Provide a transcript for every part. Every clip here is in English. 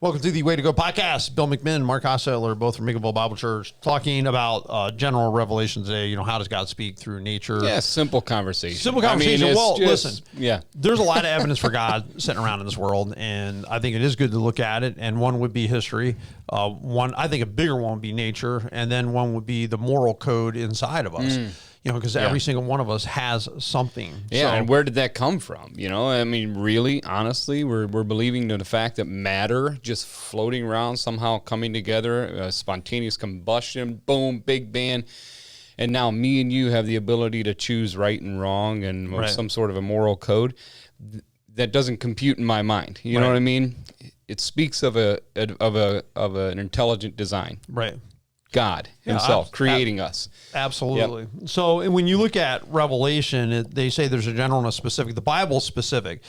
Welcome to the Way to Go podcast. Bill McMinn, Mark Hostetler, both from Makerville Bible Church, talking about general revelation today. You know, how does God speak through nature? Yeah, simple conversing. Simple conversation. I mean, well, just, listen, yeah, there's a lot of evidence for God sitting around in this world, and I think it is good to look at it. And one would be history. One, I think a bigger one would be nature, and then one would be the moral code inside of us. You know, because every single one of us has something. Yeah, and where did that come from? You know, I mean, really, honestly, we're believing in the fact that matter just floating around, somehow coming together, spontaneous combustion, boom, big bang, and now me and you have the ability to choose right and wrong and some sort of a moral code. That doesn't compute in my mind. You know what I mean? It speaks of an intelligent design. Right. God himself creating us. Absolutely. Yep. So when you look at Revelation, they say there's a general and a specific. The Bible's specific.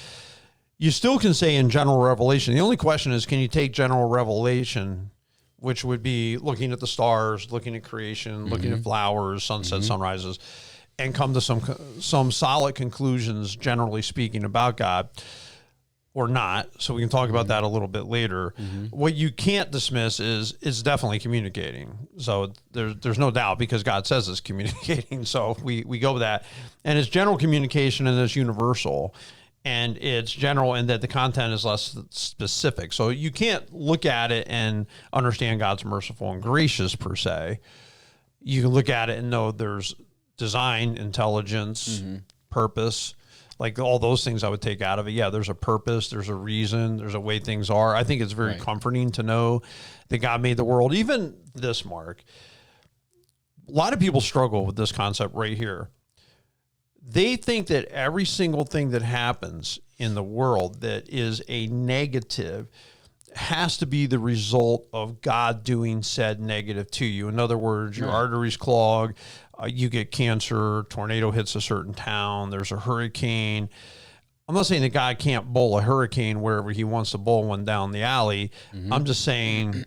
You still can say in general revelation. The only question is, can you take general revelation, which would be looking at the stars, looking at creation, looking at flowers, sunsets, sunrises, and come to some solid conclusions, generally speaking, about God? Or not, so we can talk about that a little bit later. What you can't dismiss is it's definitely communicating. So there's no doubt, because God says it's communicating. So we go with that, and it's general communication, and it's universal, and it's general in that the content is less specific. So you can't look at it and understand God's merciful and gracious per se. You can look at it and know there's design, intelligence, purpose. Like all those things I would take out of it. Yeah, there's a purpose, there's a reason, there's a way things are. I think it's very comforting to know that God made the world. Even this, Mark, a lot of people struggle with this concept right here. They think that every single thing that happens in the world that is a negative has to be the result of God doing said negative to you. In other words, your arteries clog, you get cancer, tornado hits a certain town, there's a hurricane. I'm not saying that God can't bowl a hurricane wherever he wants to bowl one down the alley. I'm just saying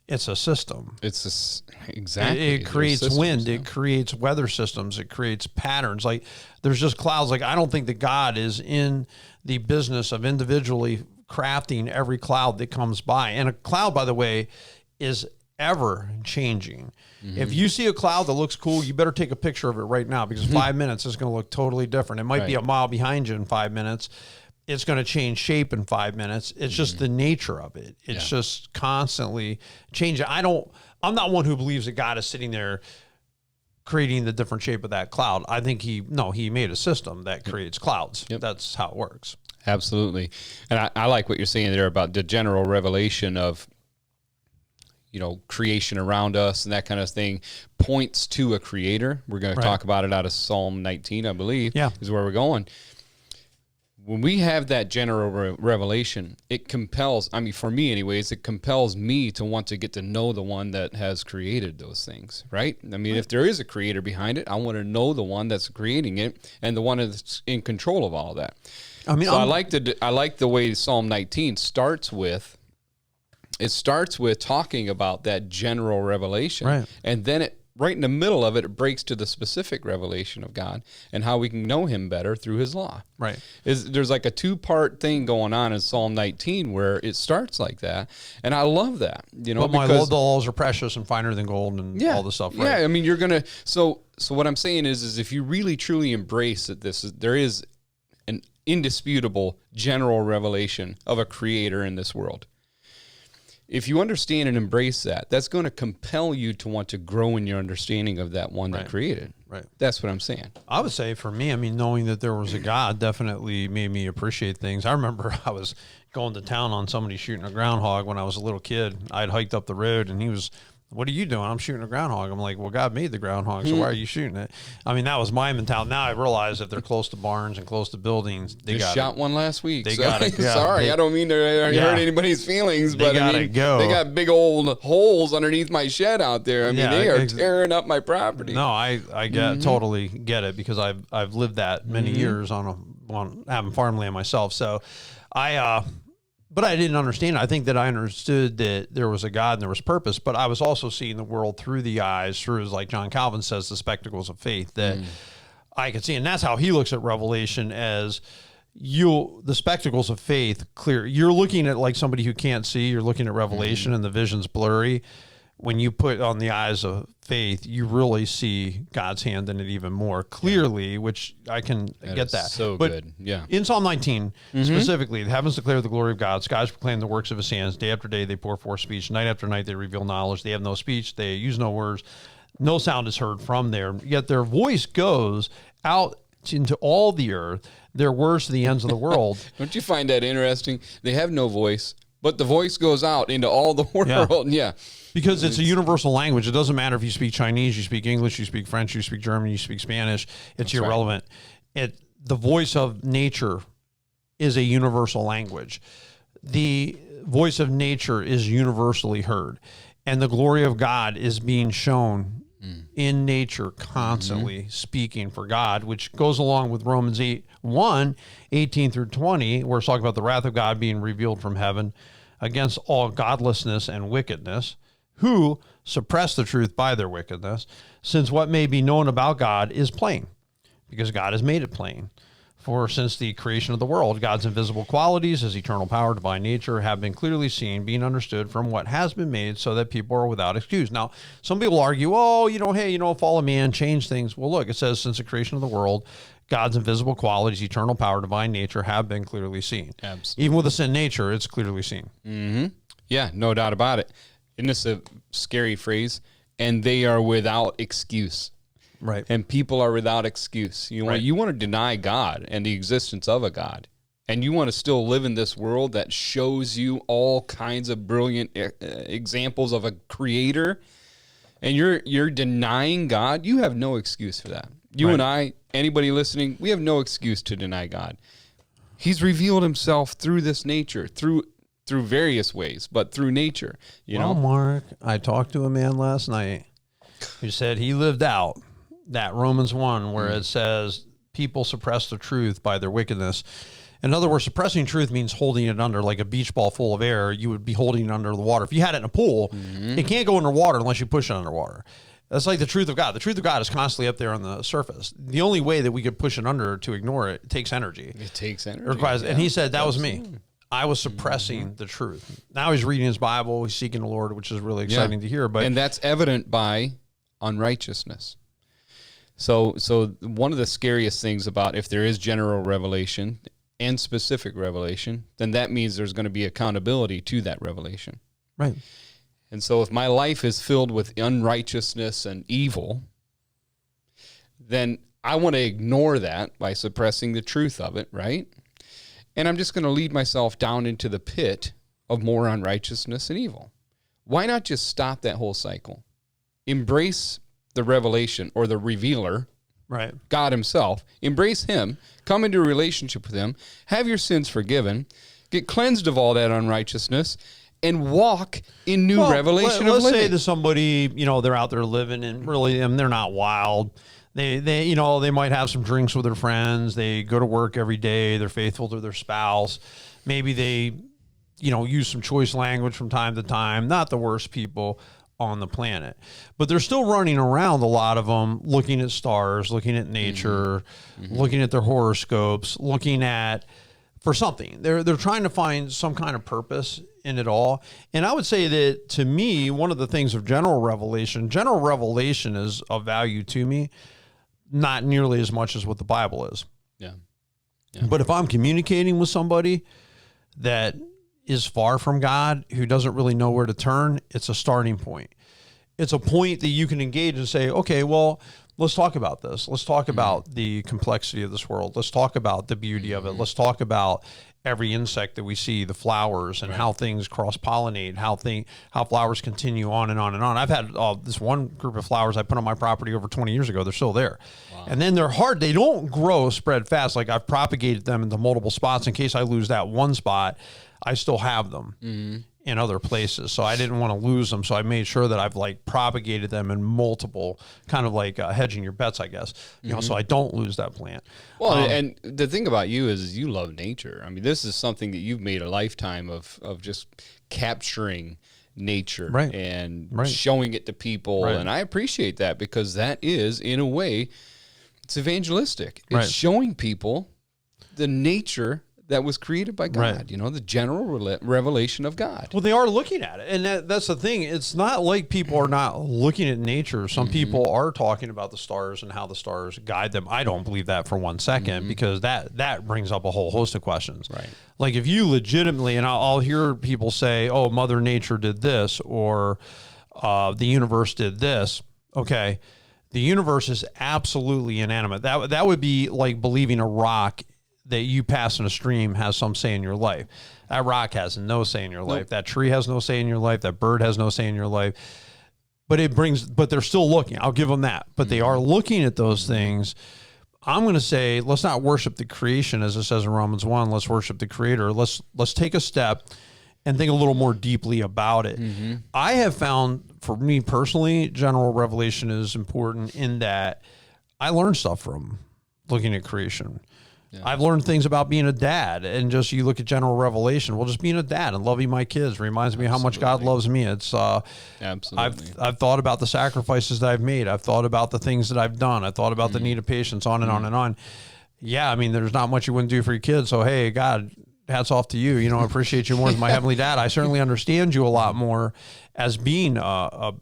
it's a system. Exactly. It creates wind. It creates weather systems. It creates patterns. Like there's just clouds. Like I don't think that God is in the business of individually crafting every cloud that comes by. And a cloud, by the way, is ever changing. If you see a cloud that looks cool, you better take a picture of it right now, because 5 minutes is going to look totally different. It might be a mile behind you in 5 minutes. It's going to change shape in 5 minutes. It's just the nature of it. It's just constantly changing. I'm not one who believes that God is sitting there creating the different shape of that cloud. I think he made a system that creates clouds. That's how it works. Absolutely. And I like what you're saying there about the general revelation of, you know, creation around us and that kind of thing points to a creator. We're going to talk about it out of Psalm 19, I believe, is where we're going. When we have that general revelation, it compels, I mean, for me anyways, it compels me to want to get to know the one that has created those things, right? I mean, if there is a creator behind it, I want to know the one that's creating it and the one that's in control of all of that. I mean, so I like the way Psalm 19 starts with. It starts with talking about that general revelation, and then right in the middle of it, it breaks to the specific revelation of God and how we can know him better through his law. There's like a two-part thing going on in Psalm 19 where it starts like that, and I love that. You know, but my laws are precious and finer than gold, and all this stuff. Yeah, I mean, you're gonna. So what I'm saying is if you really truly embrace that, there is an indisputable general revelation of a creator in this world. If you understand and embrace that, that's going to compel you to want to grow in your understanding of that one that created. That's what I'm saying. I would say for me, I mean, knowing that there was a God definitely made me appreciate things. I remember I was going to town on somebody shooting a groundhog when I was a little kid. I'd hiked up the road, and he was, "What are you doing?" "I'm shooting a groundhog." I'm like, "Well, God made the groundhog, so why are you shooting it?" I mean, that was my mentality. Now I realize if they're close to barns and close to buildings, they just shot one last week. They gotta go. Sorry, I don't mean to hurt anybody's feelings, but I mean, they got big old holes underneath my shed out there. I mean, they are tearing up my property. No, I totally get it, because I've lived that many years on having farmland myself. So but I didn't understand it. I think that I understood that there was a God and there was purpose, but I was also seeing the world through the eyes, through, like John Calvin says, the spectacles of faith that I could see. And that's how he looks at Revelation as, the spectacles of faith clear. You're looking at like somebody who can't see. You're looking at Revelation and the vision's blurry. When you put on the eyes of faith, you really see God's hand in it even more clearly, which I can get that. So but good. Yeah. In Psalm 19, specifically, the heavens declare the glory of God. Skies proclaim the works of his hands. Day after day, they pour forth speech. Night after night, they reveal knowledge. They have no speech. They use no words. No sound is heard from there. Yet their voice goes out into all the earth. Their words to the ends of the world. Don't you find that interesting? They have no voice, but the voice goes out into all the world. Yeah. Because it's a universal language. It doesn't matter if you speak Chinese, you speak English, you speak French, you speak German, you speak Spanish. It's irrelevant. The voice of nature is a universal language. The voice of nature is universally heard. And the glory of God is being shown in nature constantly, speaking for God, which goes along with Romans 18 through 20, where it's talking about the wrath of God being revealed from heaven against all godlessness and wickedness, who suppress the truth by their wickedness, since what may be known about God is plain, because God has made it plain. For since the creation of the world, God's invisible qualities, his eternal power, divine nature, have been clearly seen, being understood from what has been made, so that people are without excuse. Now, some people argue, fall of man, change things. Well, look, it says, since the creation of the world, God's invisible qualities, eternal power, divine nature, have been clearly seen. Absolutely. Even with a sin nature, it's clearly seen. Mm-hmm. Yeah, no doubt about it. Isn't this a scary phrase? And they are without excuse. Right. And people are without excuse. You want to deny God and the existence of a God. And you want to still live in this world that shows you all kinds of brilliant examples of a creator. And you're denying God. You have no excuse for that. You and I, anybody listening, we have no excuse to deny God. He's revealed himself through this nature, through various ways, but through nature. Well, Mark, I talked to a man last night who said he lived out that Romans 1 where it says people suppress the truth by their wickedness. In other words, suppressing truth means holding it under, like a beach ball full of air. You would be holding it under the water. If you had it in a pool, it can't go underwater unless you push it underwater. That's like the truth of God. The truth of God is constantly up there on the surface. The only way that we could push it under to ignore it takes energy. It takes energy. It requires, and he said, that was me. I was suppressing the truth. Now he's reading his Bible. He's seeking the Lord, which is really exciting to hear. And that's evident by unrighteousness. So one of the scariest things about if there is general revelation and specific revelation, then that means there's going to be accountability to that revelation. Right. And so if my life is filled with unrighteousness and evil, then I want to ignore that by suppressing the truth of it, right? And I'm just going to lead myself down into the pit of more unrighteousness and evil. Why not just stop that whole cycle? Embrace the revelation or the revealer, right? God himself. Embrace him, come into a relationship with him, have your sins forgiven, get cleansed of all that unrighteousness, and walk in new revelation of living. Let's say to somebody, they're out there living and really, they're not wild. They might have some drinks with their friends. They go to work every day. They're faithful to their spouse. Maybe they, use some choice language from time to time. Not the worst people on the planet, but they're still running around, a lot of them, looking at stars, looking at nature, looking at their horoscopes, looking at for something. They're trying to find some kind of purpose in it all. And I would say that, to me, one of the things of general revelation is of value to me, not nearly as much as what the Bible is. Yeah. But if I'm communicating with somebody that is far from God, who doesn't really know where to turn, it's a starting point. It's a point that you can engage and say, okay, well, let's talk about this. Let's talk about the complexity of this world. Let's talk about the beauty of it. Let's talk about every insect that we see, the flowers, and how things cross-pollinate, how flowers continue on and on and on. I've had this one group of flowers I put on my property over 20 years ago. They're still there. Wow. And then they're hard. They don't grow, spread fast. Like, I've propagated them into multiple spots in case I lose that one spot. I still have them in other places. So I didn't want to lose them. So I made sure that I've propagated them in multiple, kind of like hedging your bets, I guess, so I don't lose that plant. Well, and the thing about you is you love nature. I mean, this is something that you've made a lifetime of just capturing nature and showing it to people. Right. And I appreciate that, because that is, in a way, it's evangelistic. It's showing people the nature that was created by God, Right. the general revelation of God. Well, they are looking at it. And that's the thing. It's not like people are not looking at nature. Some people are talking about the stars and how the stars guide them. I don't believe that for 1 second because that brings up a whole host of questions. Right. Like if you legitimately, and I'll hear people say, oh, Mother Nature did this or the universe did this. Okay. The universe is absolutely inanimate. That would be like believing a rock that you pass in a stream has some say in your life. That rock has no say in your life. That tree has no say in your life. That bird has no say in your life. But they're still looking. I'll give them that. But they are looking at those things. I'm going to say, let's not worship the creation as it says in Romans 1. Let's worship the creator. Let's take a step and think a little more deeply about it. I have found, for me personally, general revelation is important in that I learn stuff from looking at creation. Yeah. I've learned things about being a dad, and just you look at general revelation. Well, just being a dad and loving my kids reminds me how much God loves me. It's absolutely. I've thought about the sacrifices that I've made. I've thought about the things that I've done. I've thought about the need of patience, on and on and on. Yeah, I mean, there's not much you wouldn't do for your kids. So hey, God, hats off to you. I appreciate you more than my heavenly dad. I certainly understand you a lot more as being a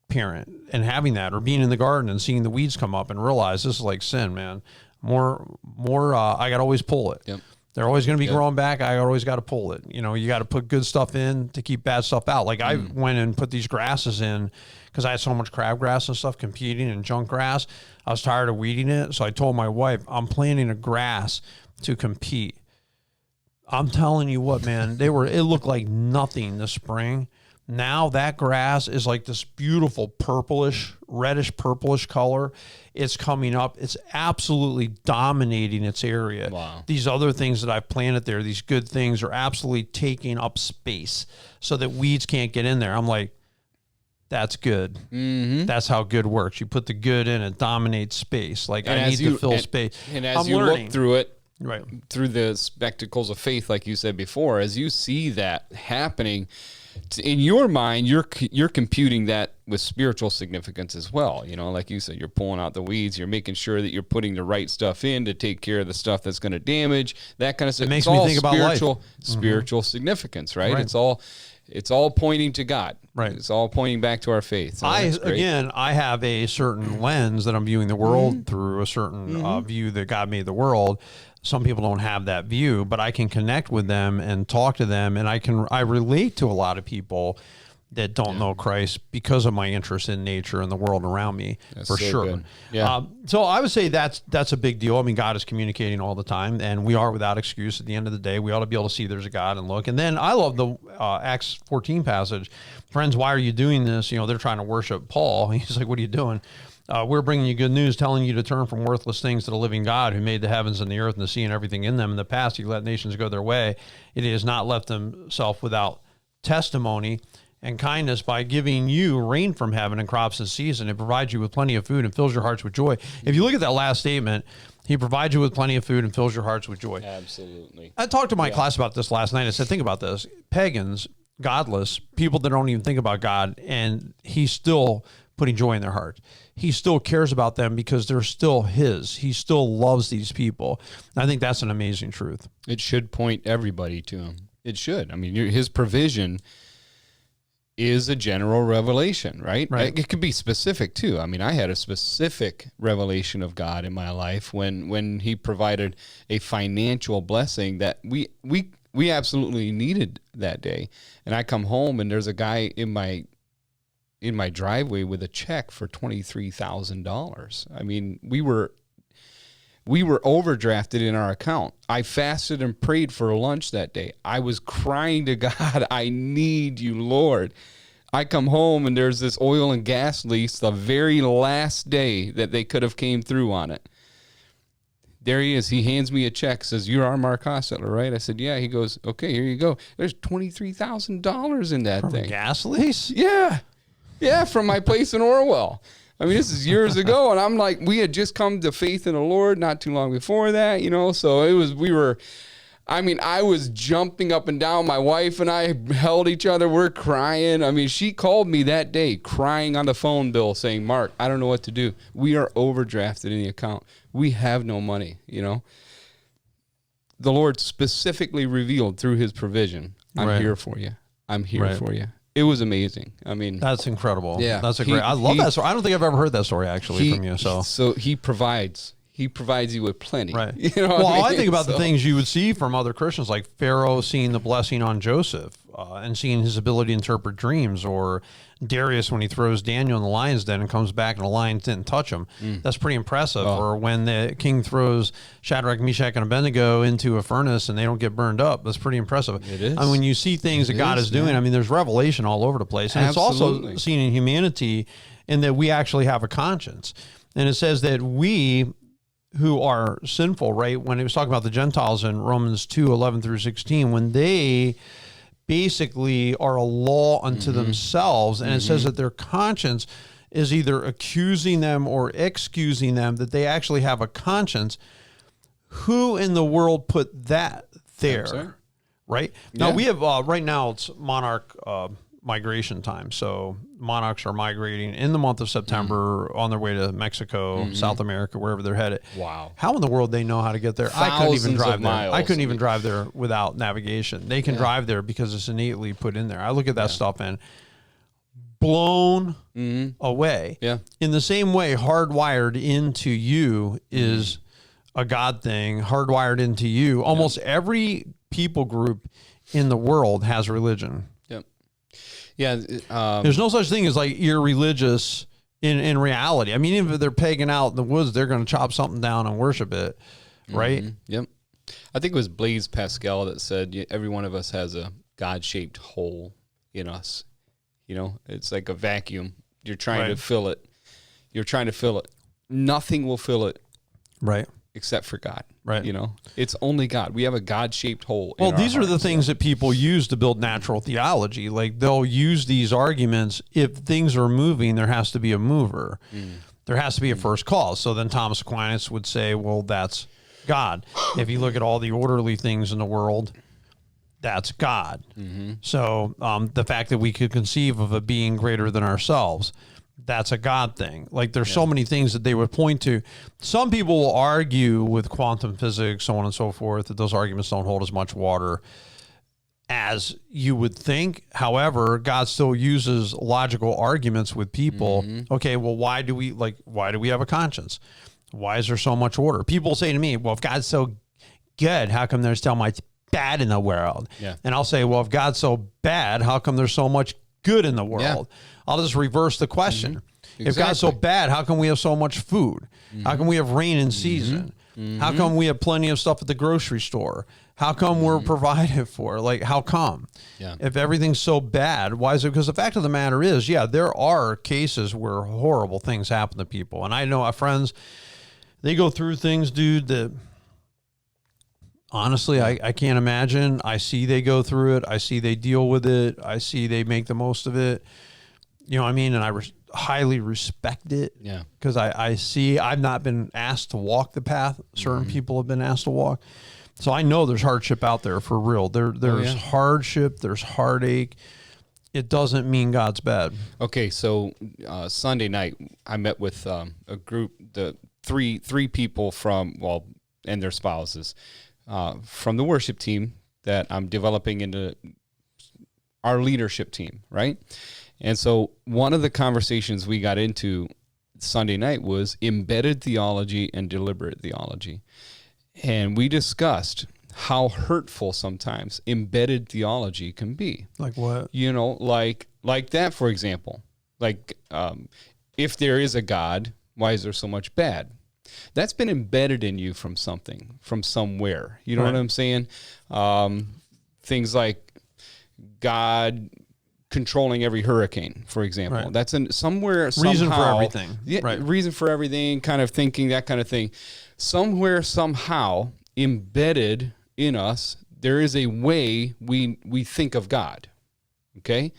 parent and having that, or being in the garden and seeing the weeds come up and realize this is like sin, man. More, I got to always pull it. Yep. They're always going to be growing back. I always got to pull it. You got to put good stuff in to keep bad stuff out. Like I went and put these grasses in because I had so much crabgrass and stuff competing and junk grass. I was tired of weeding it. So I told my wife, I'm planting a grass to compete. I'm telling you what, man, it looked like nothing this spring. Now that grass is like this beautiful reddish purplish color. It's coming up. It's absolutely dominating its area. Wow. These other things that I've planted there, these good things, are absolutely taking up space so that weeds can't get in there. I'm like, that's good. Mm-hmm. That's how good works. You put the good in, it dominates space. Like I need to fill space. And as you look through it, right, through the spectacles of faith, like you said before, as you see that happening, in your mind, you're computing that with spiritual significance as well. Like you said, you're pulling out the weeds. You're making sure that you're putting the right stuff in to take care of the stuff that's going to damage, that kind of stuff. It makes me think about life. Spiritual significance, right? It's all pointing to God. Right. It's all pointing back to our faith. So I have a certain lens that I'm viewing the world through, a certain view that God made the world. Some people don't have that view, but I can connect with them and talk to them, and I relate to a lot of people that don't know Christ because of my interest in nature and the world around me. That's for so sure. Good. Yeah. So I would say that's a big deal. I mean, God is communicating all the time, and we are without excuse. At the end of the day, we ought to be able to see there's a God and look. And then I love the Acts 14 passage. Friends, why are you doing this? They're trying to worship Paul. He's like, what are you doing? We're bringing you good news, telling you to turn from worthless things to the living God who made the heavens and the earth and the sea and everything in them. In the past, he let nations go their way. It has not left himself without testimony and kindness by giving you rain from heaven and crops in season. It provides you with plenty of food and fills your hearts with joy. If you look at that last statement, he provides you with plenty of food and fills your hearts with joy. Absolutely. I talked to my class about this last night. I said, think about this. Pagans, godless, people that don't even think about God, and he's still putting joy in their heart. He still cares about them because they're still his. He still loves these people. I think that's an amazing truth. It should point everybody to him. It should. I mean, his provision is a general revelation, right? It could be specific too. I mean, I had a specific revelation of God in my life when he provided a financial blessing that we absolutely needed that day. And I come home and there's a guy in my driveway with a check for $23,000. I mean, we were overdrafted in our account. I fasted and prayed for lunch that day. I was crying to God, I need you, Lord. I come home and there's this oil and gas lease the very last day that they could have came through on it. There he is. He hands me a check, says, you're our Mark Hostetler, right? I said, yeah. He goes, okay, here you go. There's $23,000 in that thing. Gas lease? Yeah. Yeah, from my place in Orwell. I mean, this is years ago, and I'm like, we had just come to faith in the Lord not too long before that, so I was jumping up and down. My wife and I held each other. We're crying. I mean, she called me that day crying on the phone bill saying, Mark, I don't know what to do. We are overdrafted in the account. We have no money, the Lord specifically revealed through his provision, I'm here for you. I'm here for you. It was amazing. I mean, that's incredible. Yeah. That's I love that story. I don't think I've ever heard that story actually from you. So he provides you with plenty. Right. You know well, I think about the things you would see from other Christians, like Pharaoh seeing the blessing on Joseph and seeing his ability to interpret dreams, or Darius when he throws Daniel in the lion's den and comes back and the lions didn't touch him. That's pretty impressive. Or when the king throws Shadrach, Meshach, and Abednego into a furnace and they don't get burned up. That's pretty impressive. It is. I mean, when you see things that God is doing, I mean, there's revelation all over the place. And Absolutely. it's also seen in humanity in that we actually have a conscience. And it says that we who are sinful, right? When it was talking about the Gentiles in Romans 2:11-16, when they basically are a law unto themselves, and it says that their conscience is either accusing them or excusing them, that they actually have a conscience. Who in the world put that there? Right? Now we have, right now it's monarch migration time. So monarchs are migrating in the month of September on their way to Mexico, South America, wherever they're headed. Wow. How in the world they know how to get there? I couldn't even drive there. miles. I couldn't even drive there without navigation. They can drive there because it's innately put in there. I look at that stuff and blown away. Yeah. In the same way, hardwired into you is a God thing, hardwired into you. Almost every people group in the world has religion. Yeah. There's no such thing as like irreligious in reality. I mean, even if they're pagan out in the woods, they're going to chop something down and worship it, right? Yep. I think it was Blaise Pascal that said every one of us has a God-shaped hole in us. You know, it's like a vacuum. You're trying to fill it. You're trying to fill it. Nothing will fill it. Right. Except for God. Right. You know, it's only God. We have a God-shaped hole. Well, these are the things that people use to build natural theology. Like they'll use these arguments. If things are moving, there has to be a mover. There has to be a first cause. So then Thomas Aquinas would say, well, that's God. If you look at all the orderly things in the world, that's God. So the fact that we could conceive of a being greater than ourselves, that's a God thing. Like there's so many things that they would point to. Some people will argue with quantum physics, so on and so forth, that those arguments don't hold as much water as you would think. However, God still uses logical arguments with people. Okay, well, why do we have a conscience? Why is there so much order? People say to me, well, if God's so good, how come there's so much bad in the world? Yeah. And I'll say, well, if God's so bad, how come there's so much good in the world? I'll just reverse the question. If God's so bad, how come we have so much food? How come we have rain in season? How come we have plenty of stuff at the grocery store? How come we're provided for? Like, how come? Yeah. If everything's so bad, why is it? Because the fact of the matter is, there are cases where horrible things happen to people. And I know our friends, they go through things, dude, that honestly, I can't imagine. I see they go through it. I see they deal with it. I see they make the most of it. You know what I mean? And I highly respect it. Yeah. Because I see I've not been asked to walk the path certain people have been asked to walk. So I know there's hardship out there for real. There's hardship. There's heartache. It doesn't mean God's bad. Okay, so Sunday night I met with a group, the three people and their spouses from the worship team that I'm developing into our leadership team, right? And so one of the conversations we got into Sunday night was embedded theology and deliberate theology. And we discussed how hurtful sometimes embedded theology can be. Like what? You know, like that, for example. Like, if there is a God, why is there so much bad? That's been embedded in you from something, from somewhere. You know what I'm saying? Things like God controlling every hurricane, for example. Right. That's somewhere, somehow. Reason for everything. Yeah, reason for everything, kind of thinking, that kind of thing. Somewhere, somehow, embedded in us, there is a way we think of God. Okay?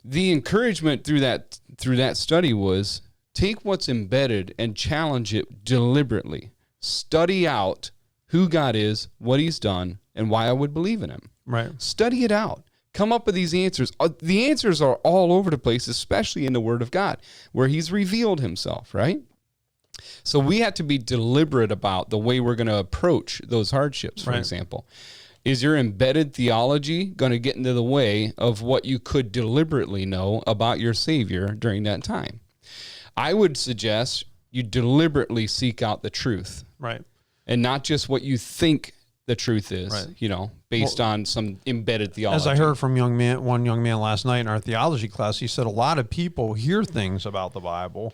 The encouragement through that study was take what's embedded and challenge it deliberately. Study out who God is, what he's done, and why I would believe in him. Right. Study it out. Come up with these answers. The answers are all over the place, especially in the Word of God, where he's revealed himself, right? So we have to be deliberate about the way we're going to approach those hardships, for example. Is your embedded theology going to get into the way of what you could deliberately know about your Savior during that time? I would suggest you deliberately seek out the truth. Right. And not just what you think the truth is, based on some embedded theology. As I heard from one young man last night in our theology class, he said a lot of people hear things about the Bible,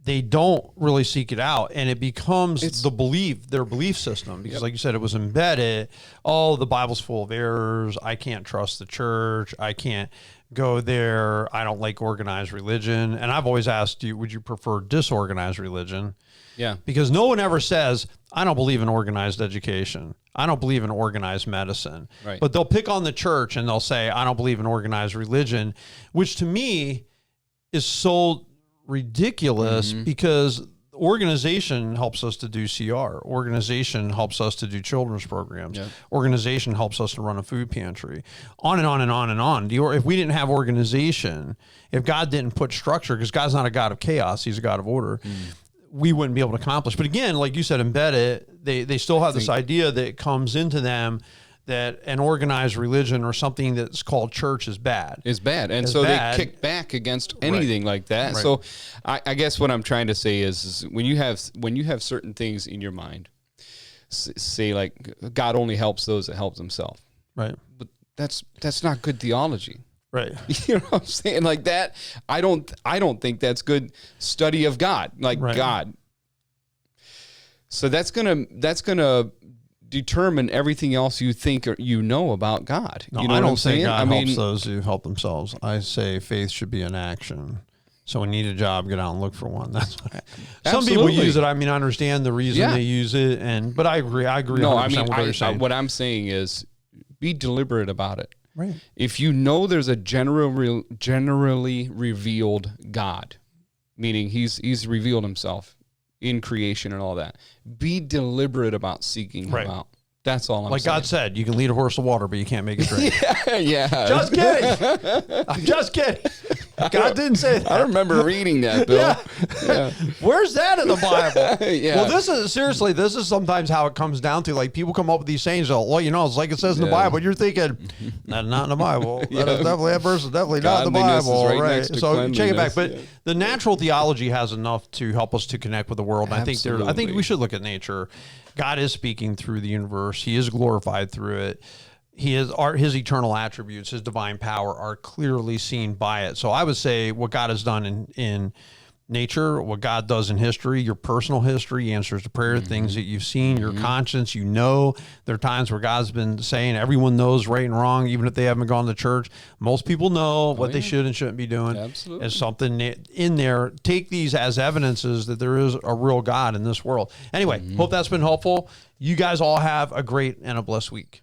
they don't really seek it out, and it becomes their belief system, because like you said, it was embedded. Oh, the Bible's full of errors. I can't trust the church. I can't go there. I don't like organized religion. And I've always asked you, would you prefer disorganized religion? Yeah. Because no one ever says, I don't believe in organized education. I don't believe in organized medicine. Right. But they'll pick on the church and they'll say, I don't believe in organized religion, which to me is so ridiculous, because organization helps us to do CR. Organization helps us to do children's programs. Yep. Organization helps us to run a food pantry. On and on and on and on. If we didn't have organization, if God didn't put structure, because God's not a God of chaos, he's a God of order, we wouldn't be able to accomplish. But again, like you said, embedded, they still have this idea that comes into them that an organized religion or something that's called church is bad. Is bad. And so they kick back against anything like that. Right. So I guess what I'm trying to say is when you have certain things in your mind, say like God only helps those that help themselves. Right. But that's not good theology. Right. You know what I'm saying? Like that, I don't think that's good study of God. Like God. So that's gonna determine everything else you think or you know about God. No, you know I don't what I'm say saying? God helps those who help themselves. I say faith should be an action. So when you need a job, get out and look for one. That's what some people use it. I mean, I understand the reason they use it, but I agree. No, I mean, what you're saying. What I'm saying is be deliberate about it. Right. If you know there's a generally revealed God, meaning he's revealed himself in creation and all that, be deliberate about seeking him out. That's all I'm saying. Like God said, you can lead a horse to water, but you can't make it drink. Yeah. Just kidding. I'm just kidding. God didn't say that. I remember reading that, Bill. Yeah. Where's that in the Bible? Well, this is sometimes how it comes down to, like, people come up with these sayings, well, it's like it says in the Bible, and you're thinking, that's not in the Bible. That verse is definitely not in the Bible. Right. So check it back. But the natural theology has enough to help us to connect with the world. I think we should look at nature. God is speaking through the universe. He is glorified through it. His eternal attributes, his divine power are clearly seen by it. So I would say what God has done in nature, what God does in history, your personal history, answers to prayer, things that you've seen, your conscience, there are times where God's been saying, everyone knows right and wrong, even if they haven't gone to church. Most people know what they should and shouldn't be doing. Absolutely. There's something in there. Take these as evidences that there is a real God in this world. Anyway, hope that's been helpful. You guys all have a great and a blessed week.